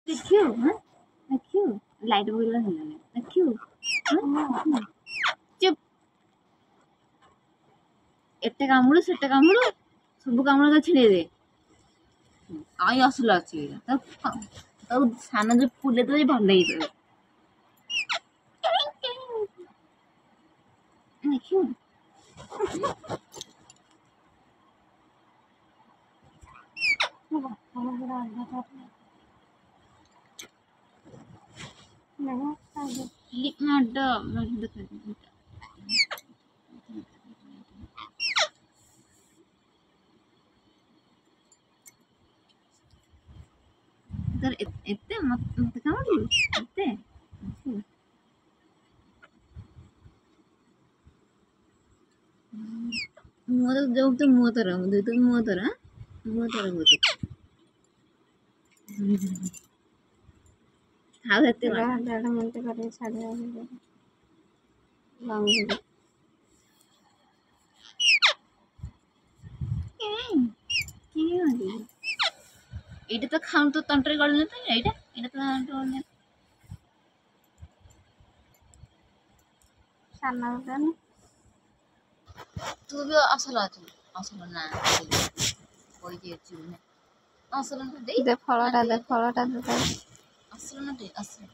ଦେଖିବୁ ଦେଖିବୁ ଲାଇଟ୍ ବଗିଲା ହେଲାନି ଦେଖିବୁ ଚୁପ୍ ଏତେ କାମୁଡୁ ସେତେ କାମୁଡୁ ସବୁ କାମୁଡା ଛିଡେଇ ଦେ କାଇଁ ଆସିଲା ଅଛି ତାକୁ ସାନ ଯୋଉ ଫୁଲେ ତ ଭଲ ହେଇଯିବ ଦେଖିବୁ ଏତେ ମତେ କାମୁଡିବୁ ଏତେ ମୁହଁ ଯୋଉ ମୁହଁ ତର ମୁହଁ ତର ଆଉ ଏତେ ଦେଢ଼ ମିନିଟ୍ କରିକି ଛାଡ଼ିବା ଲଙ୍ଗ ଭିଡ଼ିଓ এইটা তো খাউন তো তন্ত্রে গড়লে তো এইটা এটা তো গড়লে ସାନ ଦୋକାନ ତୁ ବି ଅସଲ ନା କହିକି ଅଛି ଅସଲ ନା ଦେ ଫଳଟା ଦେ ଅସଲ ନା ଦେ ଅସଲ